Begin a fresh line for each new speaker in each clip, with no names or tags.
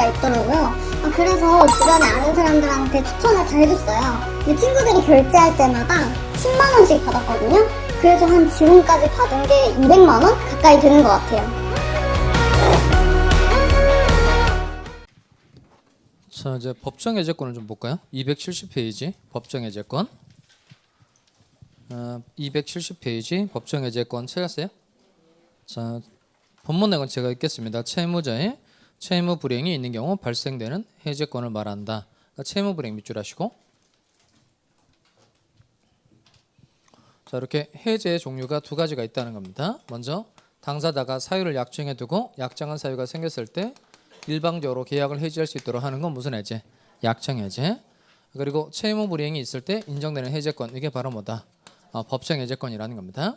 때가 있더라고요. 그래서 주변에 아는 사람들한테 추천을 다 해줬어요. 근데 친구들이 결제할 때마다 10만 원씩 받았거든요. 그래서 한 지금까지 받은 게 200만 원 가까이 되는 것 같아요.
자, 이제 법정 해제권을 좀 볼까요? 270페이지 법정 해제권. 270페이지 법정 해제권 찾았어요? 자, 본문 내용은 제가 읽겠습니다. 채무자의 채무 불이행이 있는 경우 발생되는 해제권을 말한다. 그러니까 채무 불이행 밑줄 하시고. 자, 이렇게 해제의 종류가 두 가지가 있다는 겁니다. 먼저 당사자가 사유를 약정해 두고 약정한 사유가 생겼을 때 일방적으로 계약을 해지할 수 있도록 하는 건 무슨 해제? 약정 해제. 그리고 채무 불이행이 있을 때 인정되는 해제권, 이게 바로 뭐다? 법정 해제권이라는 겁니다.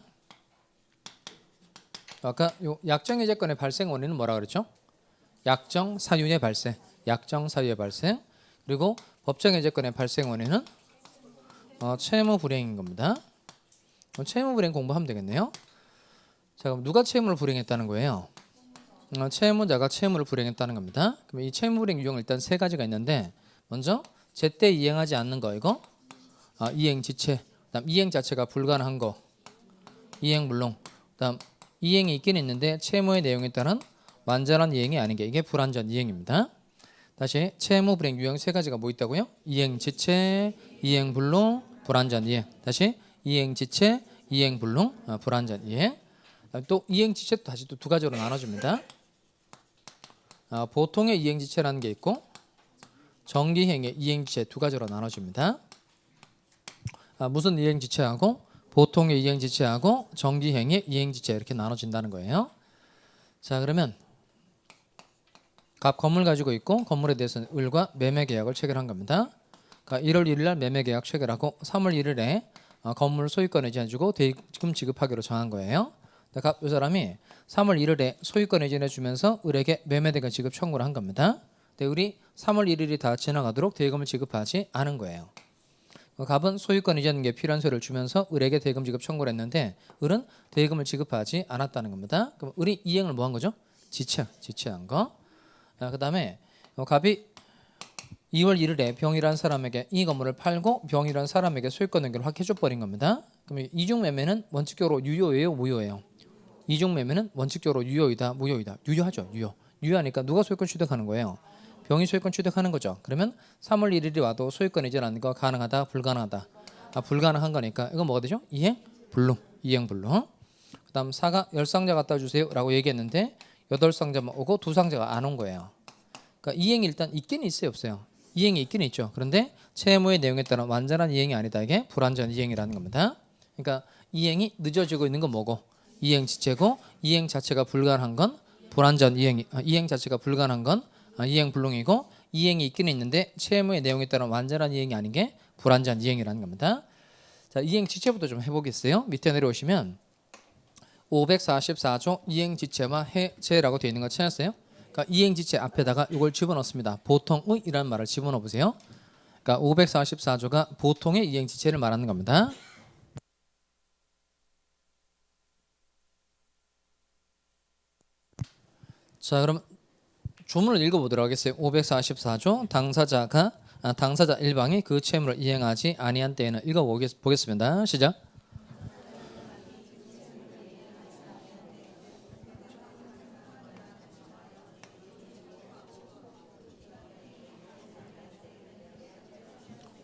아까 요 약정 해제권의 발생 원인은 뭐라 그랬죠? 약정 사유의 발생, 약정 사유의 발생. 그리고 법정 해제권의 발생 원인은 채무 불이행인 겁니다. 채무 불이행 공부하면 되겠네요. 자, 그럼 누가 채무를 불이행했다는 거예요? 채무자가 채무를 불이행했다는 겁니다. 그럼 이 채무 불이행 유형은 일단 세 가지가 있는데, 먼저 제때 이행하지 않는 거, 이거 이행 지체. 그다음 이행 자체가 불가능한 거, 이행 불능. 그다음 이행이 있긴 있는데 채무의 내용에 따른 완전한 이행이 아닌 게, 이게 불완전 이행입니다. 다시 채무 불이행 유형 세 가지가 뭐 있다고요? 이행 지체, 이행 불능, 불완전 이행. 다시 이행 지체, 이행 불능, 불완전 이행. 또 이행 지체도 다시 또 두 가지로 나눠줍니다. 보통의 이행 지체라는 게 있고 정기행의 이행 지체 두 가지로 나눠줍니다. 무슨 이행 지체하고 보통의 이행 지체하고 정기행의 이행 지체 이렇게 나눠진다는 거예요. 자, 그러면 갑 건물 가지고 있고 건물에 대해서는 을과 매매 계약을 체결한 겁니다. 그러니까 1월 1일 날 매매 계약 체결하고 3월 1일에 건물 소유권 이전해주고 대금 지급하기로 정한 거예요. 갑 이 사람이 3월 1일에 소유권 이전해 주면서 을에게 매매대금 지급 청구를 한 겁니다. 근데 을이 3월 1일이 다 지나가도록 대금을 지급하지 않은 거예요. 갑은 소유권 이전에 필요한 서류를 주면서 을에게 대금 지급 청구를 했는데 을은 대금을 지급하지 않았다는 겁니다. 그럼 을이 이행을 뭐 한 거죠? 지체한 거. 그 다음에 갑이 2월 1일에 병이라는 사람에게 이 건물을 팔고 병이라는 사람에게 소유권 연결을 확 해줘버린 겁니다. 그럼 이중 매매는 원칙적으로 유효예요, 무효예요? 이중 매매는 원칙적으로 유효이다, 무효이다? 유효하죠. 유효하니까 누가 소유권 취득하는 거예요? 병이 소유권 취득하는 거죠. 그러면 3월 1일이 와도 소유권 이전하는 거 가능하다, 불가능하다? 불가능한 거니까 이건 뭐가 되죠? 이행 불능. 이행 불능. 그다음 사가 10상자 갖다 주세요 라고 얘기했는데 8상자만 오고 2상자가 안 온 거예요. 그러니까 이행이 일단 있긴 있어요, 없어요? 이행이 있긴 있죠. 그런데 채무의 내용에 따른 완전한 이행이 아니다. 이게 불완전 이행이라는 겁니다. 그러니까 이행이 늦어지고 있는 건 뭐고? 이행 지체고, 이행 자체가 불가능한 건 불완전 이행이, 이행 자체가 불가능한 건 이행 불능이고, 이행이 있긴 있는데 채무의 내용에 따른 완전한 이행이 아닌 게 불완전 이행이라는 겁니다. 자, 이행 지체부터 좀 해보겠어요. 밑에 내려오시면 544조 이행 지체와 해제라고 되어 있는 거 찾았어요? 그러니까 이행 지체 앞에다가 이걸 집어넣습니다. 보통의이라는 말을 집어넣어 보세요. 그러니까 544조가 보통의 이행 지체를 말하는 겁니다. 자, 그럼 조문을 읽어보도록 하겠어요. 544조 당사자 일방이 그 채무를 이행하지 아니한 때에는 읽어보겠습니다. 시작.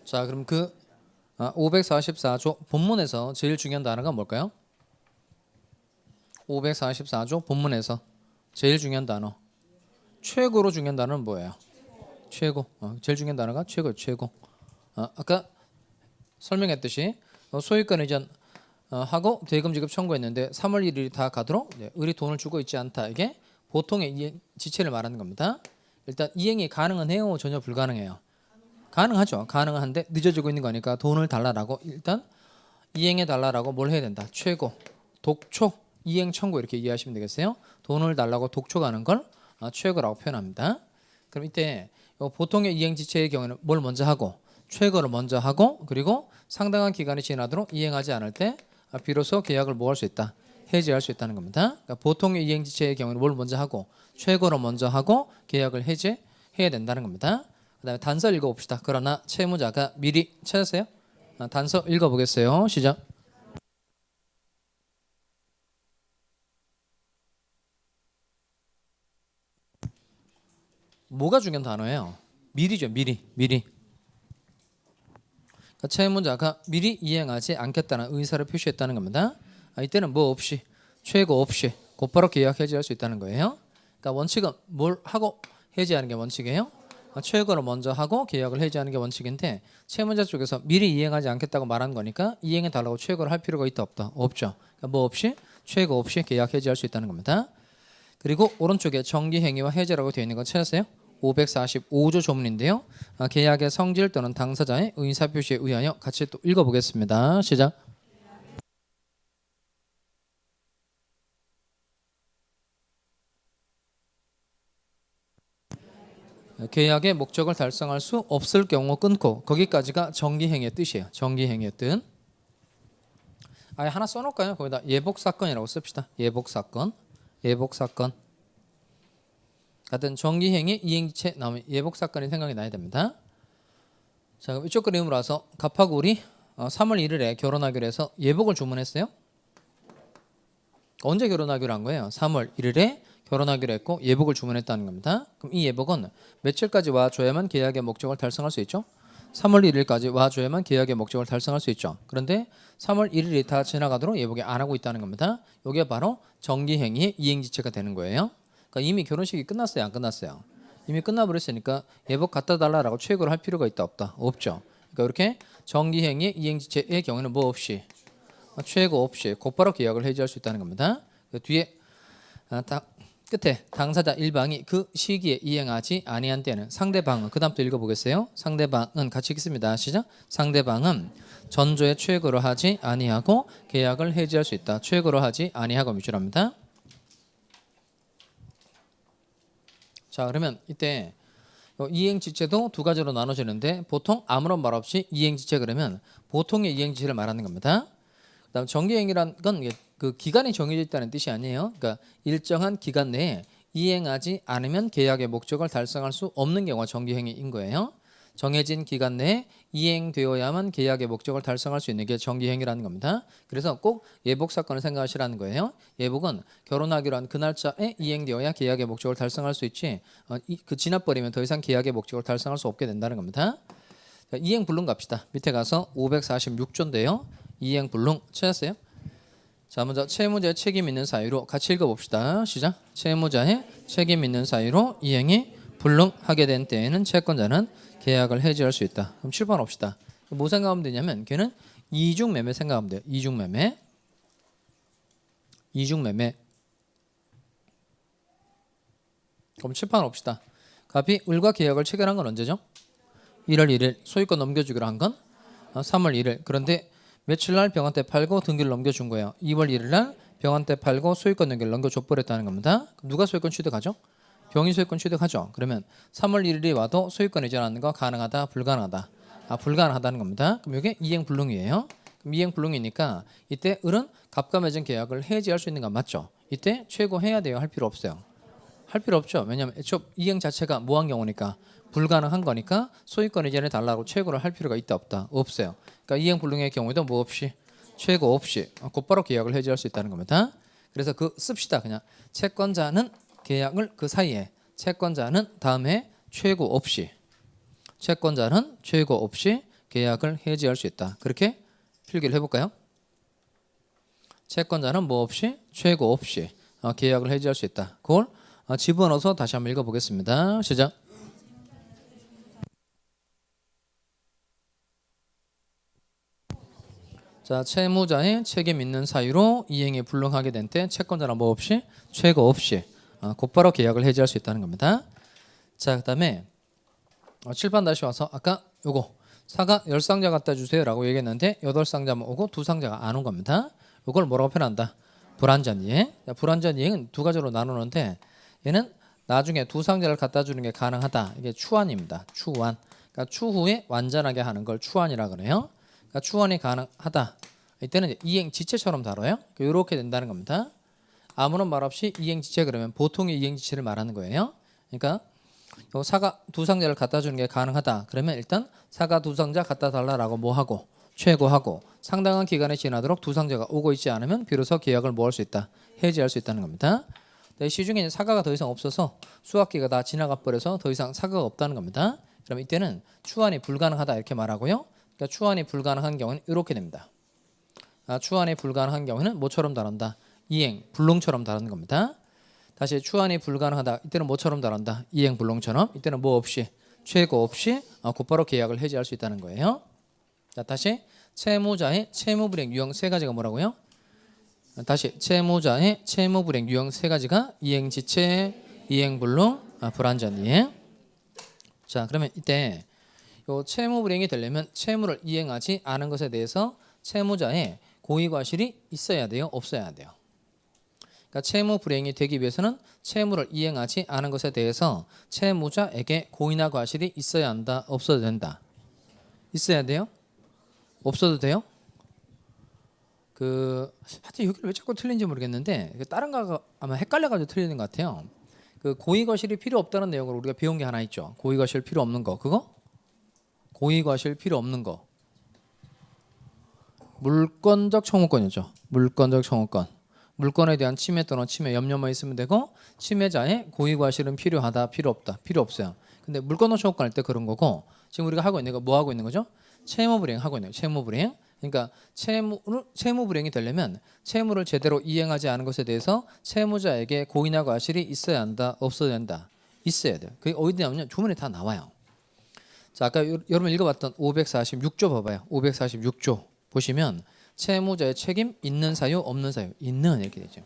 자, 그럼 그 544조 본문에서 제일 중요한 단어가 뭘까요? 544조 본문에서 제일 중요한 단어, 최고로 중요한 단어는 뭐예요? 최고. 제일 중요한 단어가 최고예요. 최고. 아까 설명했듯이 소유권 이전 하고 대금 지급 청구했는데 3월 1일이 다 가도록 을이 돈을 주고 있지 않다. 이게 보통의 이행 지체를 말하는 겁니다. 일단 이행이 가능은 해요, 전혀 불가능해요? 가능하죠. 가능한데 늦어지고 있는 거니까 돈을 달라라고, 일단 이행해 달라라고 뭘 해야 된다? 최고, 독촉, 이행 청구 이렇게 이해하시면 되겠어요. 돈을 달라고 독촉하는 걸 최고라고 표현합니다. 그럼 이때 보통의 이행 지체의 경우에는 뭘 먼저 하고? 최고를 먼저 하고, 그리고 상당한 기간이 지나도록 이행하지 않을 때 비로소 계약을 뭐 할 수 있다? 해지할 수 있다는 겁니다. 그러니까 보통의 이행 지체의 경우에는 뭘 먼저 하고? 최고를 먼저 하고 계약을 해야 된다는 겁니다. 그다음에 단서 읽어봅시다. 그러나 채무자가 미리 찾았어요? 단서 읽어보겠어요. 시작. 뭐가 중요한 단어예요? 미리죠. 미리. 그러니까 채무자가 미리 이행하지 않겠다는 의사를 표시했다는 겁니다. 이때는 뭐 없이 최고 없이 곧바로 계약 해지할 수 있다는 거예요. 그러니까 원칙은 뭘 하고 해지하는 게 원칙이에요? 최고를 먼저 하고 계약을 해지하는 게 원칙인데 채무자 쪽에서 미리 이행하지 않겠다고 말한 거니까 이행해 달라고 최고를 할 필요가 있다 없다? 없죠. 그러니까 뭐 없이 최고 없이 계약 해지할 수 있다는 겁니다. 그리고 오른쪽에 정기행위와 해제라고 되어 있는 거 찾았어요? 545조 조문인데요. 계약의 성질 또는 당사자의 의사표시에 의하여 같이 또 읽어보겠습니다. 시작. 계약의 목적을 달성할 수 없을 경우 끊고 거기까지가 정기행위의 뜻이에요. 정기행위의 뜻. 아예 하나 써놓을까요? 거기다 예복사건이라고 씁시다. 예복사건. 같은 정기행위 이행지체 나오면 예복사건이 생각이 나야 됩니다. 자, 그럼 이쪽 그림으로 와서 갑하고 우리 3월 1일에 결혼하기로 해서 예복을 주문했어요. 언제 결혼하기로 한 거예요? 3월 1일에 결혼하기로 했고 예복을 주문했다는 겁니다. 그럼 이 예복은 며칠까지 와줘야만 계약의 목적을 달성할 수 있죠? 3월 1일까지 와줘야만 계약의 목적을 달성할 수 있죠. 그런데 3월 1일이 다 지나가도록 예복이 안 하고 있다는 겁니다. 이게 바로 정기행위의 이행지체가 되는 거예요. 그러니까 이미 결혼식이 끝났어요? 안 끝났어요? 이미 끝나버렸으니까 예복 갖다 달라고 최고를 할 필요가 있다 없다? 없죠. 그러니까 이렇게 정기행위의 이행지체의 경우는 뭐 없이 최고 없이 곧바로 계약을 해지할 수 있다는 겁니다. 그 뒤에 끝에 당사자 일방이 그 시기에 이행하지 아니한 때는 상대방은 그 다음부터 읽어보겠어요. 상대방은 같이 읽습니다. 시작. 상대방은 전조에 최고를 하지 아니하고 계약을 해지할 수 있다. 최고를 하지 아니하고 미줄합니다. 자, 그러면 이때 이행지체도 두 가지로 나눠지는데 보통 아무런 말 없이 이행지체 그러면 보통의 이행지체를 말하는 겁니다. 그다음 정기행위란 건 그 기간이 정해져 있다는 뜻이 아니에요. 그러니까 일정한 기간 내에 이행하지 않으면 계약의 목적을 달성할 수 없는 경우가 정기행위인 거예요. 정해진 기간 내에 이행되어야만 계약의 목적을 달성할 수 있는 게 정기행위라는 겁니다. 그래서 꼭 예복 사건을 생각하시라는 거예요. 예복은 결혼하기로 한 그 날짜에 이행되어야 계약의 목적을 달성할 수 있지 그 지나버리면 더 이상 계약의 목적을 달성할 수 없게 된다는 겁니다. 자, 이행불능 갑시다. 밑에 가서 546조인데요. 이행불능 찾았어요? 자, 먼저 채무자의 책임 있는 사유로 같이 읽어봅시다. 시작. 채무자의 책임 있는 사유로 이행이 불능하게 된 때에는 채권자는 계약을 해지할 수 있다. 그럼 칠판 옵시다. 뭐 생각하면 되냐면 걔는 이중매매 생각하면 돼요. 이중매매. 그럼 칠판 옵시다. 갑이 을과 계약을 체결한 건 언제죠? 1월 1일. 소유권 넘겨주기로 한 건 3월 1일. 그런데 며칠 날 병한테 팔고 등기를 넘겨준 거예요. 2월 1일 날 병한테 팔고 소유권 등기를 넘겨줘버렸다는 겁니다. 누가 소유권 취득하죠? 병이 소유권 취득하죠. 그러면 3월 1일이 와도 소유권 이전하는 거 가능하다, 불가능하다? 불가능하다는 겁니다. 그럼 이게 이행불능이에요. 그럼 이행불능이니까 이때 을은 갑과 맺은 계약을 해지할 수 있는 건 맞죠? 이때 최고 해야 돼요? 할 필요 없어요? 할 필요 없죠. 왜냐하면 애초 이행 자체가 뭐한 경우니까 불가능한 거니까 소유권 이전에 달라고 최고를 할 필요가 있다 없다? 없어요. 그러니까 이행불능의 경우에도 뭐 없이 최고 없이 곧바로 계약을 해지할 수 있다는 겁니다. 그래서 그 씁시다. 그냥 채권자는 계약을 그 사이에 채권자는 다음에 최고 없이 채권자는 최고 없이 계약을 해지할 수 있다. 그렇게 필기를 해볼까요? 채권자는 뭐 없이 최고 없이 계약을 해지할 수 있다. 그걸 집어넣어서 다시 한번 읽어보겠습니다. 시작. 자, 채무자의 책임 있는 사유로 이행이 불능하게 된 때 채권자는 뭐 없이 최고 없이 곧바로 계약을 해지할 수 있다는 겁니다. 자, 그다음에 칠판 다시 와서 아까 요거 사과 10상자 갖다 주세요 라고 얘기했는데 8상자만 오고 2상자가 안 온 겁니다. 이걸 뭐라고 표현한다? 불완전 이행. 불완전 이행은 두 가지로 나누는데 얘는 나중에 2상자를 갖다 주는 게 가능하다. 이게 추환입니다. 추환. 그러니까 추후에 완전하게 하는 걸 추환이라 그래요. 그러니까 추환이 가능하다. 이때는 이제 이행지체처럼 다뤄요. 이렇게 된다는 겁니다. 아무런 말 없이 이행지체 그러면 보통의 이행지체를 말하는 거예요. 그러니까 요 사과 두 상자를 갖다 주는 게 가능하다. 그러면 일단 사과 두 상자 갖다 달라라고 뭐 하고 최고하고 상당한 기간이 지나도록 두 상자가 오고 있지 않으면 비로소 계약을 뭐 할 수 있다. 해지할 수 있다는 겁니다. 네, 시중에 사과가 더 이상 없어서 수확기가 다 지나가 버려서 더 이상 사과가 없다는 겁니다. 그럼 이때는 추환이 불가능하다 이렇게 말하고요. 그러니까 추환이 불가능한 경우는 이렇게 됩니다. 추환이 불가능한 경우는 뭐처럼 다룬다? 이행, 불능처럼 다루는 겁니다. 다시 추환이 불가능하다. 이때는 뭐처럼 다룬다? 이행, 불능처럼. 이때는 뭐 없이, 최고 없이 곧바로 계약을 해지할 수 있다는 거예요. 자, 다시 채무자의 채무불이행 유형 세 가지가 뭐라고요? 다시 채무자의 채무불이행 유형 세 가지가 이행지체, 이행불능, 불완전이행. 자, 그러면 이때 요 채무불이행이 되려면 채무를 이행하지 않은 것에 대해서 채무자의 고의과실이 있어야 돼요? 없어야 돼요? 그러니까 채무불이행이 되기 위해서는 채무를 이행하지 않은 것에 대해서 채무자에게 고의나 과실이 있어야 한다? 없어도 된다? 있어야 돼요? 없어도 돼요? 하여튼 여기를 왜 자꾸 틀린지 모르겠는데 다른 거가 아마 헷갈려가지고 틀리는 것 같아요. 그 고의과실이 필요 없다는 내용으로 우리가 배운 게 하나 있죠. 고의과실 필요 없는 거 그거? 고의과실 필요 없는 거 물권적 청구권이죠. 물권적 청구권. 물권에 대한 침해 또는 침해 염려만 있으면 되고 침해자의 고의과실은 필요하다 필요 없다 필요 없어요. 근데 물권적 청구권 할 때 그런 거고 지금 우리가 하고 있는 거 뭐 하고 있는 거죠? 채무불이행 하고 있는 거예요. 채무불이행. 그러니까 채무불이행이 되려면 채무를 제대로 이행하지 않은 것에 대해서 채무자에게 고의나 과실이 있어야 한다 없어야 된다 있어야 돼요. 그게 어디 나오냐면 조문에 다 나와요. 자, 아까 여러분 읽어봤던 546조 봐봐요. 546조 보시면 채무자의 책임 있는 사유 없는 사유 있는 이렇게 되죠.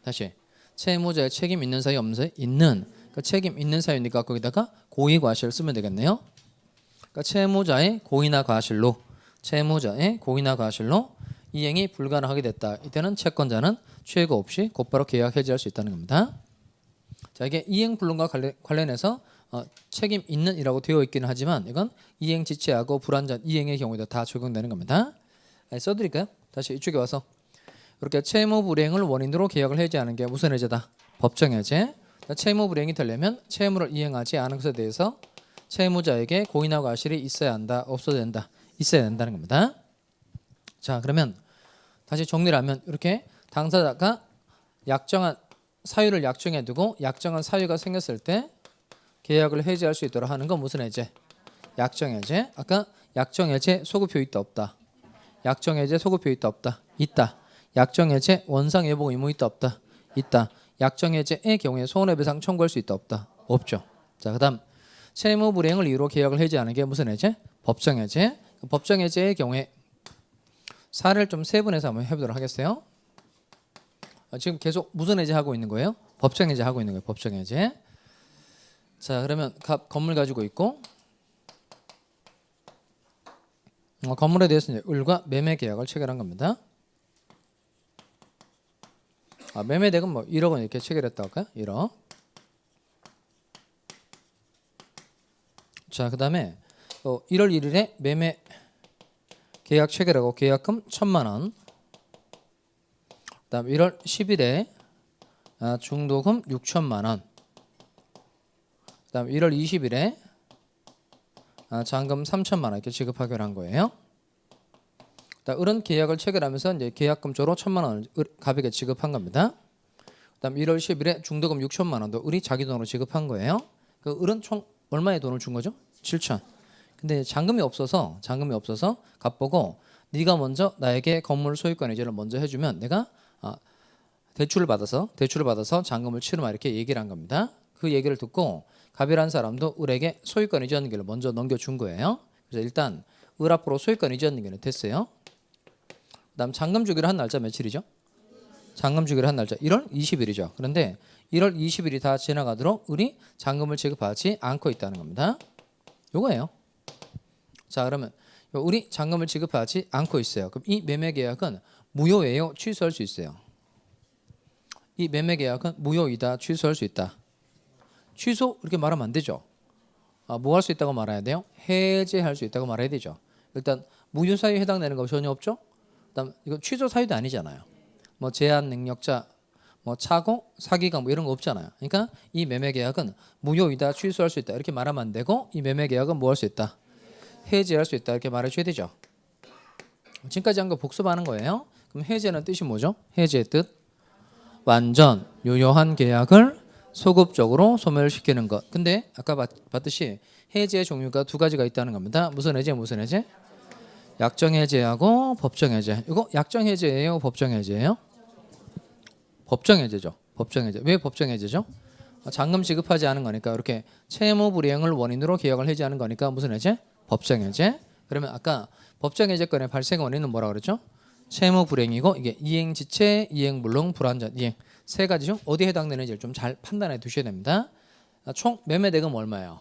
다시 채무자의 책임 있는 사유 없는 사유 있는. 그러니까 책임 있는 사유니까 거기다가 고의 과실을 쓰면 되겠네요. 그러니까 채무자의 고의나 과실로 채무자의 고의나 과실로 이행이 불가능하게 됐다. 이때는 채권자는 최고 없이 곧바로 계약 해지할 수 있다는 겁니다. 자, 이게 이행 불능과 관련해서 책임 있는이라고 되어 있기는 하지만 이건 이행 지체하고 불완전 이행의 경우에도 다 적용되는 겁니다. 써드릴까요? 다시 이쪽에 와서 이렇게 채무불이행을 원인으로 계약을 해지하는 게 무슨 해제다? 법정해제. 채무불이행이 되려면 채무를 이행하지 않은 것에 대해서 채무자에게 고의나 과실이 있어야 한다 없어야 된다 있어야 된다는 겁니다. 자, 그러면 다시 정리를 하면 이렇게 당사자가 약정한 사유를 약정해 두고 약정한 사유가 생겼을 때 계약을 해지할 수 있도록 하는 건 무슨 해제? 약정해제. 아까 약정해제 소급효 있다 없다? 약정해제 소급효 있다 없다? 있다. 약정해제 원상예복 의무 있다 없다? 있다. 약정해제의 경우에 손해배상 청구할 수 있다 없다? 없죠. 자, 그다음 채무불이행을 이유로 계약을 해지하는 게 무슨 해제? 법정해제. 법정해제의 경우에 사례를 좀 세분해서 한번 해보도록 하겠어요. 지금 계속 무슨 해제 하고 있는 거예요? 법정해제 하고 있는 거예요. 법정해제. 자, 그러면 건물 가지고 있고 건물에 대해서 이제 을과 매매 계약을 체결한 겁니다. 매매대금 뭐 1억 원 이렇게 체결했다고 할까요? 1억. 자, 그 다음에 1월 1일에 매매 계약 체결하고 계약금 1,000만 원. 그 다음 1월 10일에 중도금 6천만 원. 그 다음 1월 20일에 잔금 3천만 원 이렇게 지급하기로 한 거예요. 을은 계약을 체결하면서 이제 계약금조로 1,000만 원을 갑에게 지급한 겁니다. 그다음 1월 10일에 중도금 6천만 원도 을이 자기 돈으로 지급한 거예요. 그 을은 총 얼마의 돈을 준 거죠? 7천. 근데 잔금이 없어서 갑보고 네가 먼저 나에게 건물 소유권 이전을 먼저 해주면 내가 대출을 받아서 잔금을 치르마 이렇게 얘기를 한 겁니다. 그 얘기를 듣고 갑이라는 사람도 을에게 소유권 이전 능력을 먼저 넘겨준 거예요. 그래서 일단 을 앞으로 소유권 이전 능력은 됐어요. 그다음 잔금 주기로 한 날짜 며칠이죠? 잔금 주기로 한 날짜 1월 20일이죠. 그런데 1월 20일이 다 지나가도록 을이 잔금을 지급하지 않고 있다는 겁니다. 요거예요. 자, 그러면 을이 잔금을 지급하지 않고 있어요. 그럼 이 매매 계약은 무효예요? 취소할 수 있어요? 이 매매 계약은 무효이다, 취소할 수 있다. 취소 이렇게 말하면 안 되죠. 뭐 할 수 있다고 말해야 돼요? 해제할 수 있다고 말해야 되죠. 일단 무효 사유에 해당되는 거 전혀 없죠. 그다음 이거 취소 사유도 아니잖아요. 뭐 제한 능력자, 뭐 차고 사기가 뭐 이런 거 없잖아요. 그러니까 이 매매 계약은 무효이다, 취소할 수 있다 이렇게 말하면 안 되고 이 매매 계약은 뭐 할 수 있다, 해지할 수 있다 이렇게 말해줘야 되죠. 지금까지 한 거 복습하는 거예요. 그럼 해제는 뜻이 뭐죠? 해제의 뜻 완전 유효한 계약을 소급적으로 소멸시키는 것. 근데 아까 봤듯이 해제의 종류가 두 가지가 있다는 겁니다. 무슨 해제, 무슨 해제? 약정 해제하고 법정 해제. 이거 약정 해제예요, 법정 해제예요? 법정 해제죠. 법정 해제. 왜 법정 해제죠? 잔금 지급하지 않은 거니까 이렇게 채무 불이행을 원인으로 계약을 해지하는 거니까 무슨 해제? 법정 해제. 그러면 아까 법정 해제권의 발생 원인은 뭐라 그랬죠? 채무 불이행이고 이게 이행지체, 이행불능, 불완전 이행 세 가지 중 어디에 해당되는지를 좀 잘 판단해 두셔야 됩니다. 총 매매 대금 얼마예요?